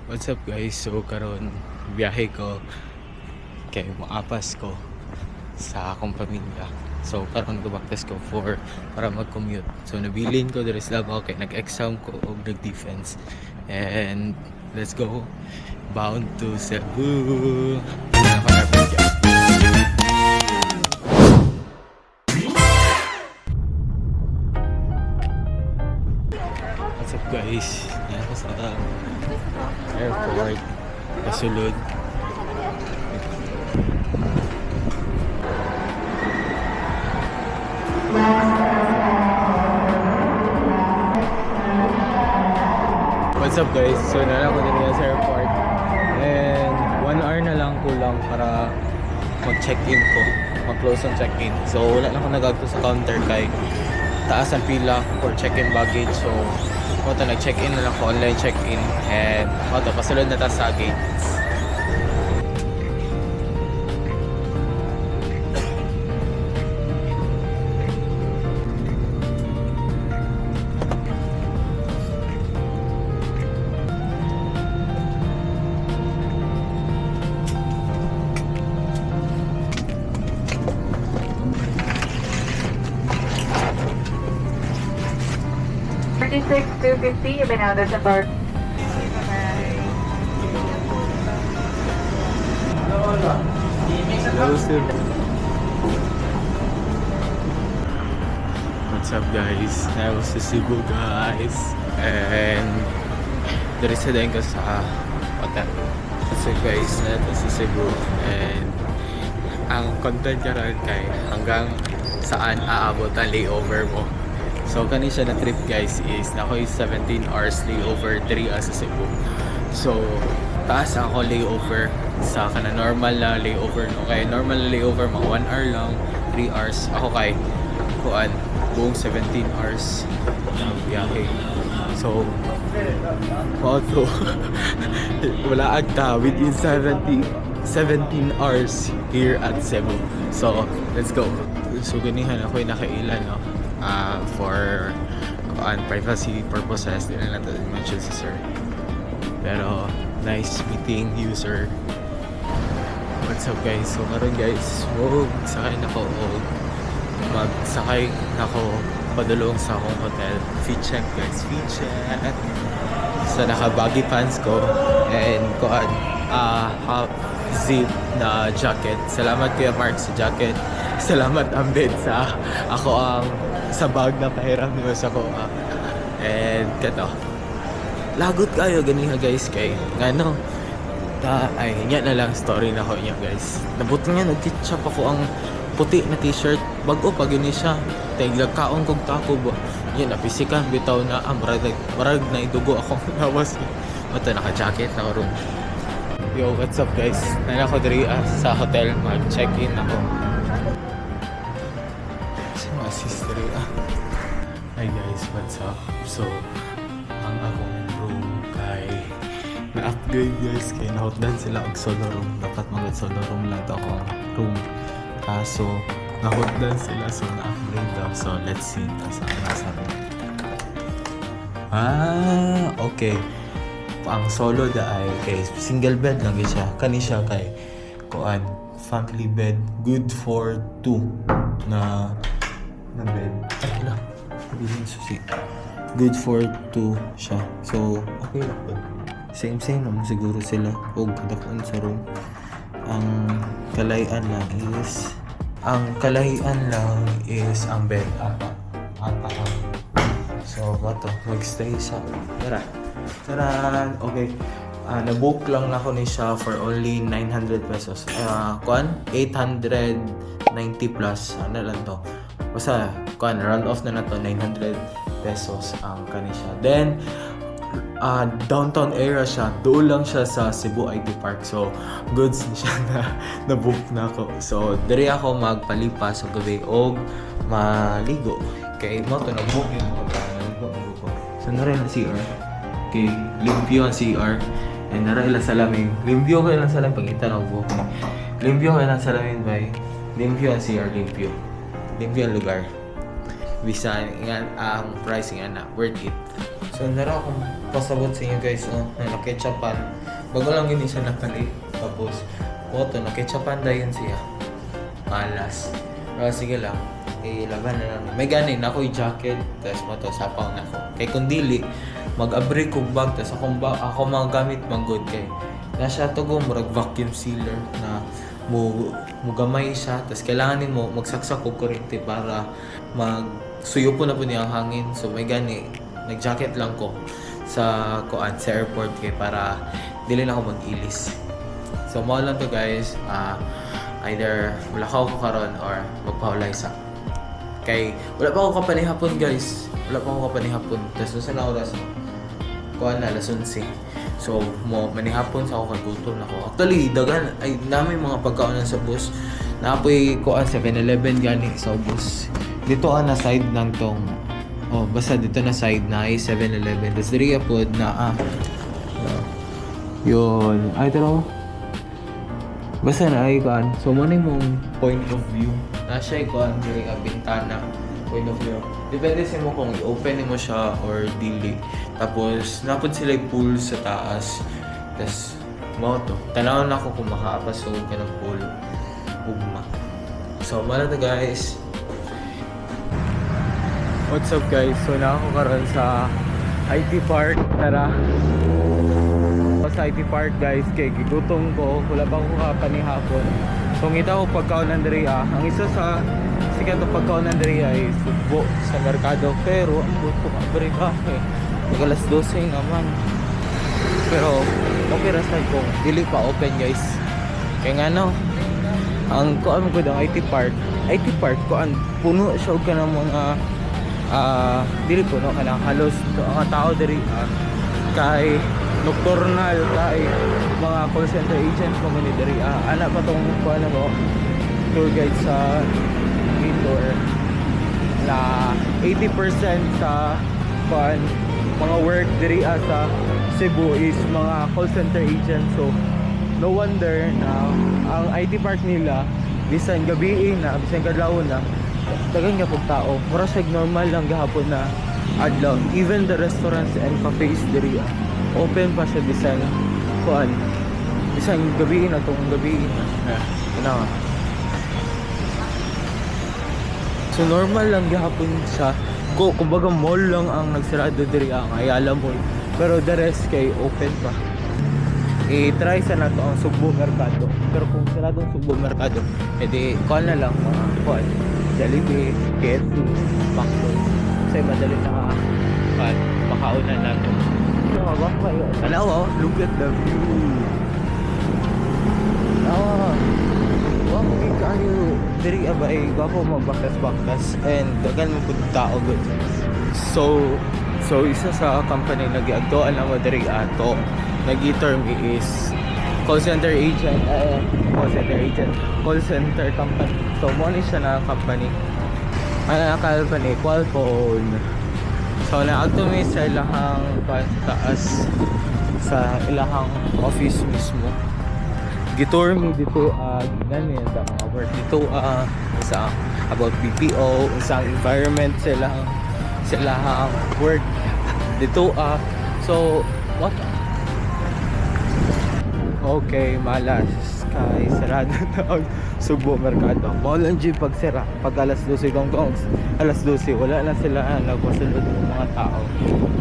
What's up guys? So karon biyahe ko kay maapas ko sa akong pamilya. So karon gubaktas ko para mag-commute. So nabilin ko diri sa Davao kay nag-exam ko og nag-defense. And let's go bound to Cebu. What's up guys? Yan ako sa airport kasulod. What's up guys? So nala ko din sa airport and 1 hour na lang kulang para mag-check-in ko, mag-close ang check-in. So wala na ako nagagto sa counter kay taas ang pila for check-in baggage. So ito nag-check-in na lang ko, online check-in, and ito pasulod na ta sa gates. $36,250, you've been out of the bar. Hello sir. What's up guys? Now sa Cebu guys. And there is din ko sa hotel. So guys, nato sa Cebu. And ang content karon kay hanggang saan aabot ang layover mo. So kani siya na trip guys is nakoy 17 hours layover 3 sa Cebu. So taas ako layover sa kana normal na layover no. Kaya normal na layover mga 1 hour lang, 3 hours. Ako kay kuan buong 17 hours ng biyahe. So auto wala agta within 17 hours here at Cebu. So let's go. So ganihan ako nakailan no. For privacy purposes, din na natin mention si sir. Pero nice meeting you sir. What's up guys? So karon guys, magsakay na ko magsakay na ko padulong sa akong hotel. Fit check guys, fit check. So naka-baggy pants ko and half zip na jacket. Salamat Kuya Mark sa jacket. Salamat Ambed sa ako ang sa bag na pahiram niyo sa ko. And kato. Lagot kayo ganiha guys kay ngano. Ay nya na lang story na ko niya guys. Nabuti nga nag-ketchup ako ang puti na t-shirt. Bago pa gini siya. Tiglag kaon kog tako ba. Yan napisikan bitaw na marag na idugo akong nawas. Ito naka-jacket na room. Yo, what's up guys? Nana ko diri sa hotel mag-check-in ako. Sister Hi guys, what's up? So ang akong room kay na-upgrade guys kay nahotdan sila og solo room. Dapat magod solo room lang to akong room, kaso nahotdan sila so na-upgrade daw. So let's see nasa room. Okay, ang solo da ay kay single bed lang siya. Kani siya kay kuan family bed, good for 2 na bed. Ay lang. Susi. Good for 2 siya. So, okay lang po. Same naman siguro sila. Huwag kadakon sa room. Ang kalahian lang is ang bed. Apat. So, bato. Mag-stay sa Tara. Okay. Na-book lang na ko ni siya for only 900 pesos. 890 plus. Ano lang to? Basta, round off na to 900 pesos ang kanisya. Then, downtown area siya. Doon lang siya sa Cebu IT Park. So, goods siya na book na ako. So, diri ako magpalipas sa gabi o maligo. Kay mo to nag-book yun. Naligo. So, narin ang CR. Okay, limpyo ang CR. And narin lang salamin. Limpyo ko lang salamin pag ita nag-book. Limpyo ko lang salamin by. Limpyo ang CR, limpyo. Limpyo ang lugar. Bisa nga ang pricing na worth it. So, nara akong pasabot sa inyo guys, na naketchapan. Bago lang yun siya napalit. Tapos, to, naketchapan dahil siya. Malas. Pero sige lang, ilaban na lang. May ganin ako yung jacket, tapos mo to, sapaw na ako. Kay kung dili, mag-abri kong bag, tapos ako magamit manggod kay. Nasa to go, murag vacuum sealer na mugamay siya, tapos kailangan mo magsaksak og kuryente para magsuyo po na po niya ang hangin. So may gani, nag-jacket lang ko sa airport kay para dili na ako mag-ilis. So mo lang to guys, either mulakaw ko karon or magpahulay sa. Kay wala pa ako kapanihapon guys. Wala pa ako kapanihapon. Tapos sa oras kuan na alas 11. So mo manihapon sa ako kagutom na ako. Actually dagan ay namin mga pagkaon sa bus. Naapoy kuan 7-Eleven gani sa bus. Dito na side ng tong basta dito na side na ay 7-Eleven. Tapos diri pod na yun. Ay taro. Basta na ay kuan. So mo mong point of view. Na siya kuan diri ang bintana. Point of view. Depende sa mo kung i-open mo siya or dili. Tapos napod sila yung pool sa taas. Tapos mo to. Tanawon na ako kung makaapasog ka ng pool. Ugma. So mala to guys. What's up guys? So na ako karon sa IT Park. Tara. Sa IT Park guys, kay gigutom ko, wala pa ako kapanihapon. So ngita ko pagkaon ng diriya. Ang isa sa sikat ng pagkaon ng diriya ay sugbo sa merkado. Pero ang buto ka brika eh. Mag-alas 12 naman. Pero okay ra sa ko. Dili pa open guys. Kaya nga no, ang kuan ko daw IT Park kuan puno siya og kanang mga dili puno kanang halos ang tao diri kay nocturnal kay mga call center agents community diri ana pa tong kuan mo tour guide sa tour na 80% sa kuan mga work diri sa Cebu is mga call center agents. So no wonder na ang IT park nila bisan gabi na bisan kadlawon na dagan nga pug tao. Mura siya normal lang gahapon na adlaw. Even the restaurants and cafes diri open pa siya bisan kuan bisan gabi na tong gabi na so normal lang gihapon sa kumbaga mall lang ang nagsarado diri ang Ayala Mall, pero the rest kay open pa. I-try sa nato ang Sugbo Mercado, pero kung sarado ang Sugbo Mercado edi kuan na lang mga kuan Jollibee, KFC, McDonald's kasi madali na makaunan nato. Hello, look at the view. Wow, kayo diri abay gwapo magbakas-bakas and dagan mo pud tao good. So isa sa company nagiagtoan na mo diri ato. Nagi-term is call center company. So mo ni siya na company. Company Qualphone. So na-automate sa ilahang taas sa ilahang office mismo. Gitour mi dito ganyan sa mga work dito sa about BPO, sa environment sa ilahang work dito so what? Okay, malas kay sarado na Sugbo Mercado. Mall ang jeep pag sira pag alas 12 alas 12 wala na sila nagpasulod ng mga tao.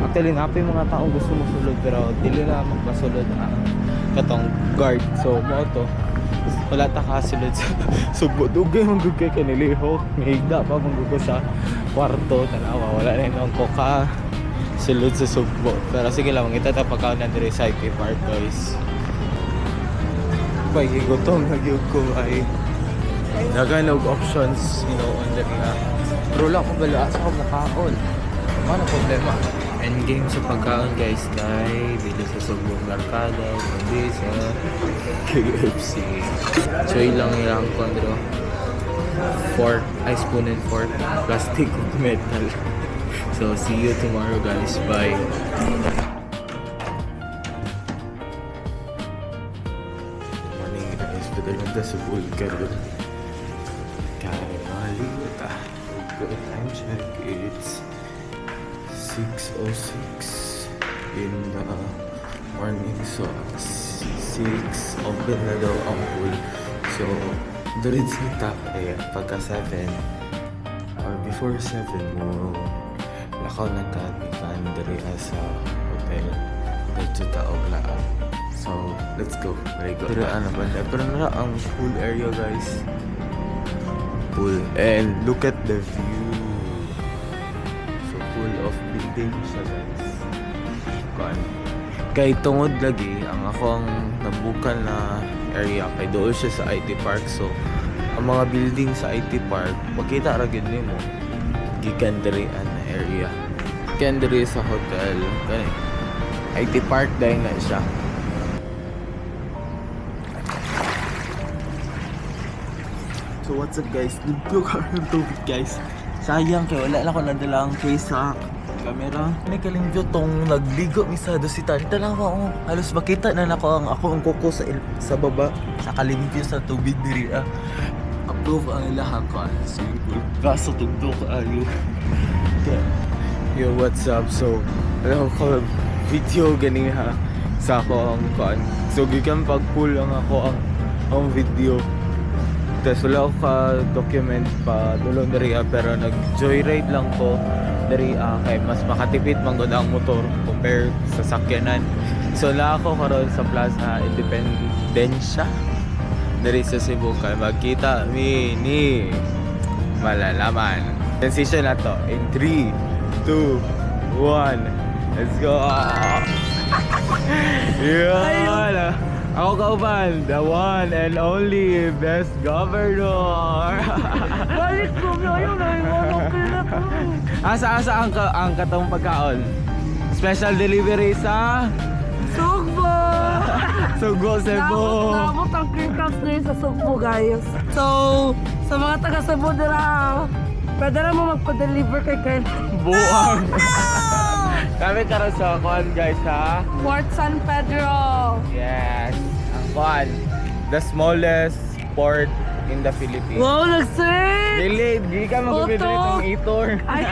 Actually napay mga tao gusto mosulod pero dili na magpasulod katong guard. So mo to wala ta kasulod sa Sugbo dugay man gud kay kaniliho higda pa man gud sa kwarto tanawa wala na yung koka sulod sa Sugbo. Pero sige lang kita ta pagkaon na dire sa IP Park guys. Pag gutom nagyug ko ay naganog options on the pero lang kung bala sa makaon ano problema endgame sa pagkaon guys dahil dito sa Sugbo Mercado hindi sa KFC so ilang kondro fork ice spoon and fork plastic metal so see you tomorrow guys, bye. Padalanda sa Bulgaro kaya malimuta time check it's 6:06 in the morning. So 6 open na daw ang pool. So diretso ta pagka 7 or before 7 mo lakaw na ta ikan diri sa hotel dito ta og laan. So let's go. Pero ano ba? Pero na ang pool area guys. Pool and look at the view. So full of buildings siya guys. Kuan. Kay tungod lagi ang akong nabukan na area kay doon siya sa IT Park. So ang mga building sa IT Park makita ra gid nimo gikan diri an area. Gikan diri sa hotel kani IT Park dahil na siya. So what's up guys? Nagplo ka ng tubig guys. Sayang kay wala na ko nadalang case sa camera. Nagkalingyo tong nagligo misado si Tanta lang ako. Halos makita na nako ang ako ang kuko sa baba sa kalimpyo sa tubig diri. Approve ang ilaha ko. Swimming pool. Kaso tugtog ayo. Yo, what's up? So, wala ko video gani ha sa ako ang kuan. So gikan pag-pull lang ako ang video. Tapos wala ako ka-document pa dulong diri pero nag-joyride lang ko diri kay mas makatipid man gud ang motor compare sa sakyanan. So wala ako karon sa Plaza Independencia diri sa Cebu kay magkita ni malalaman. Transition na to in 3, 2, 1. Let's go! Yeah! Ako kauban, the one and only best governor! Balik ko na yun ay Asa ang katong pagkaon? Special delivery sa Sugbo! Sugo, Cebu! Nakabot ang cream cups na yun sa Sugbo, guys. So, sa mga taga Cebu nila, pwede na mo magpa-deliver kay Ken. Buang! Kami karon sa kuan guys ha? Port San Pedro! Yes! Ang kuan, the smallest port in the Philippines. Wow, nag-search! Dili, di ka mag-video itong itor. Ay,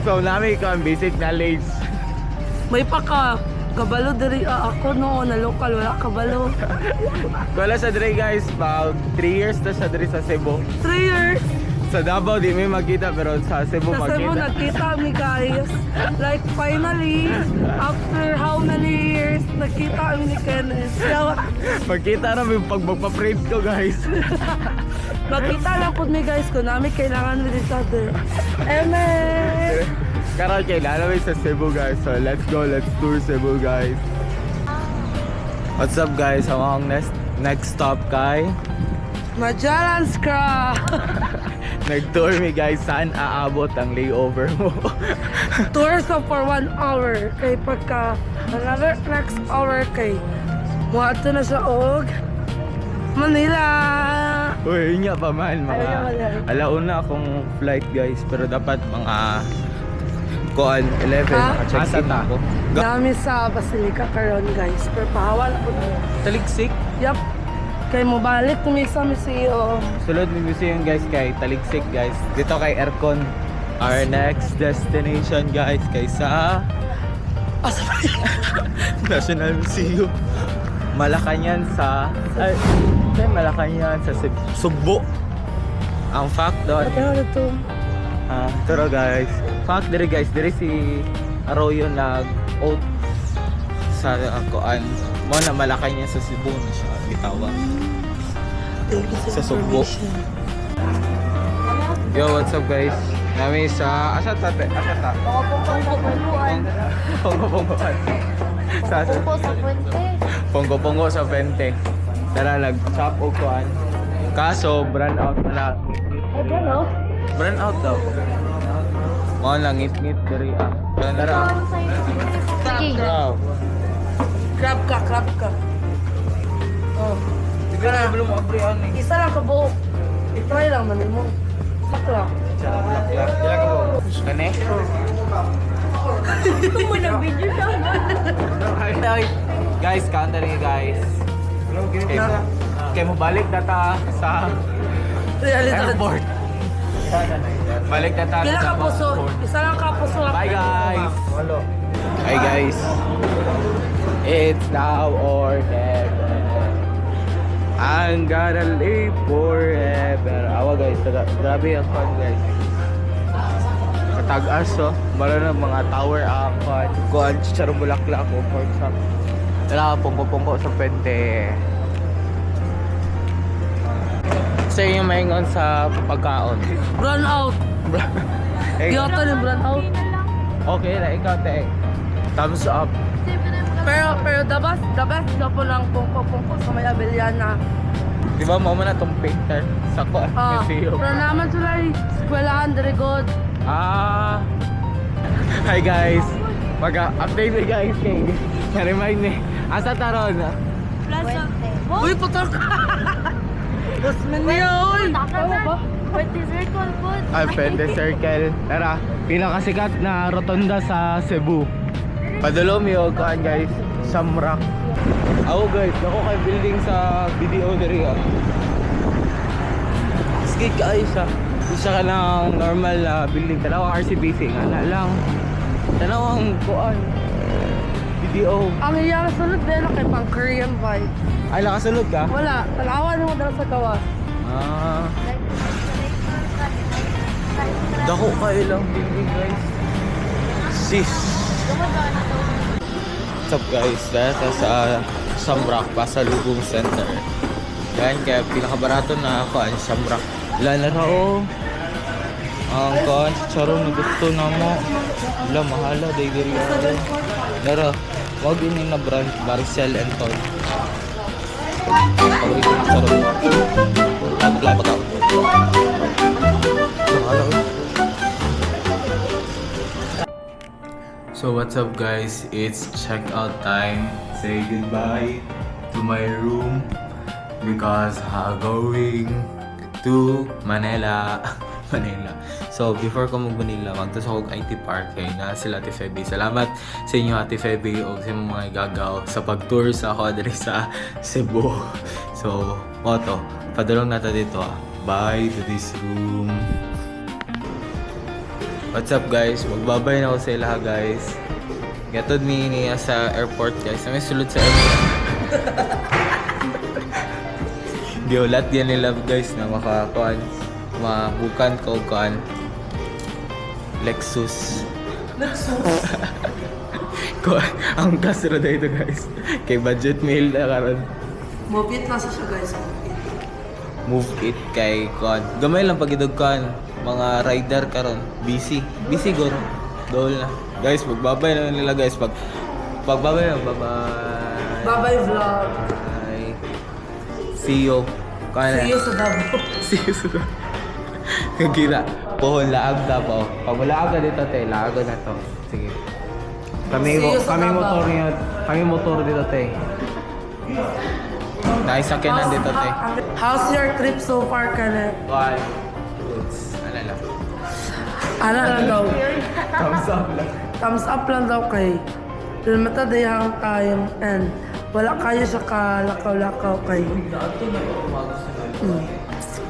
So, namin ko ang basic knowledge. may paka. Kabalo diri ako noon na lokal, wala kabalo. Wala sa diri guys, pag 3 years na siya diri sa Cebu. 3 years! Sa Davao, di may magkita, pero sa Cebu Sa Cebu, magkita. nakita mi guys. Like, finally, after how many years, nakita mi ni Kenneth. Magkita na may pag magpa-print ko guys. Magkita lang po mi guys kung namin kailangan with each other. Amen! Karon kailangan namin sa Cebu guys. So let's go, let's tour Cebu guys. What's up guys? Ang next stop kay Majalanskra! nag-tour mi guys. Saan aabot ang layover mo? Tour sa for 1 hour. Kay pagka another next hour kay muadto na sa Og Manila! Uy, yun nga pa man. Ayaw, wala. Alauna akong flight guys. Pero dapat mga kuan 11 Ha? naka-check in ako. Dami sa Basilica karon guys. Pero pahawa na po niya. Taligsik. Yup. Kay mo balik kumi sa museum. Sulod ng museum guys kay Taligsik guys. Dito kay Aircon. Our next destination guys kay sa National Museum. Malacanang sa Malacanang sa Sugbo. Ang fact doon. Ano to? Pero guys, fact diri guys, diri si Arroyo nag-oath sa kuan mo na Malacanang sa Cebu na siya bitawag. Thank you Sa Sugbo. Yo, what's up guys? Nami sa asa ta? Pongo-pongoan. Sa Pongo-pongo sa Puente. Tara nag-chop og kuan. Kaso brand out na. Brand out daw. Mo lang ngit-ngit diri Tara. Wow. Crab ka. Oh. Sige na belum abri ani. Isa lang ka buo. I-try lang man mo. Sakla. Kailan ka po? Kane? Ito mo na video siya. Guys, counter ni guys. Kaya mo balik data sa Realidad. airport. Balik na tayo Pila sa ka puso? Bangkok. Isa lang ka puso. Bye guys! Hi guys! It's now or never. I'm gonna live forever. Awa guys, grabe ang fun guys. Katag-as oh. Maroon ng mga tower angkot. Kuhan, chicharong bulaklak o pork chop. Tara, pungko-pungko sa pwede. Sa yung maingon sa pagkaon. Run out. Eh, Giyoto ni run out. okay na, ikaw te. Thumbs up. Pero the best na po lang pungko-pungko sa may Abeliana. Di ba mo na itong painter sa museum? Pero naman sila eskwelahan dari God. Ah. Hi guys. Mag-update me guys kay na-remind me. Asa taron? Uy, putok! Usman niya, uy! Pwede circle po. Ay, Pwede Circle. Tara, pinakasikat na rotonda sa Cebu. Padulong yung kaan guys, Shamrock. Ako guys, ako kay building sa video diri ah. Sige guys ah. Isa ka ng normal na building. Tanawang RCBC nga na lang. Tanawang kuan. Video. Ang iyang sunod din kay pang Korean vibe. Ay, nakasulod ka? Wala, talawan mo dala sa gawas. Ah. Dako kayo lang building guys. Sis. What's up guys? Dito sa Shamrock Pasalubong Center. Yan kaya pinakabarato na ako ang Shamrock. Wala na raw. Ang kuhan charong na gusto na mo. Wala mahala day diri ako. Dara, wag yun na brand Barcel and Toy. Paborito na charong. Maglabag ako. Mahala ko. So what's up guys, it's checkout time. Say goodbye to my room because I'm going to Manila. Manila. So before ko mag-Manila, magtas ako IT Park kay na sila Ate Feby. Salamat sa inyo Ate Feby o sa mga gagaw sa pag-tour sa ako diri sa Cebu. So, moto, padulong natin dito ah. Bye to this room. What's up guys? Magbabay na ako sa ilaha guys. Gatod mi niya sa airport guys. May sulod sa airport. Di ulat yan nila guys na makakuan. Mabukan ko kuan. Lexus. Kuan. Ang kasro na ito guys. Kay budget meal na karon. Mobit na siya guys. Move it kay kuan. Gamay lang pagidog kuan. Mga rider karon busy goro dol na guys magbabay na nila guys pagbabay na Bye-bye vlog. bye see you See you sa Davao. see you soon kagila pohon laag na po pag malaag ka dito te laag na to sige See you sa Davao. kami motor dito te naisakyanan dito te How's your trip so far, Kenneth? bye lang Ano lang daw? thumbs up lang Thumbs up lang daw kay Limita dayang time and wala kayo sa kalakaw-lakaw kay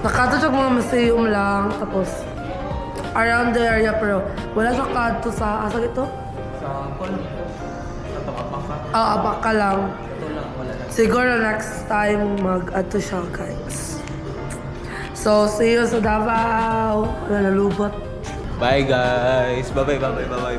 Nakato siya mga museum lang tapos around the area pero wala siya kadto sa asa ito? Abaka lang. Siguro next time mag-ato siya guys. So, see you sa Davao. Wala nalubot. bye guys bye bye Davao.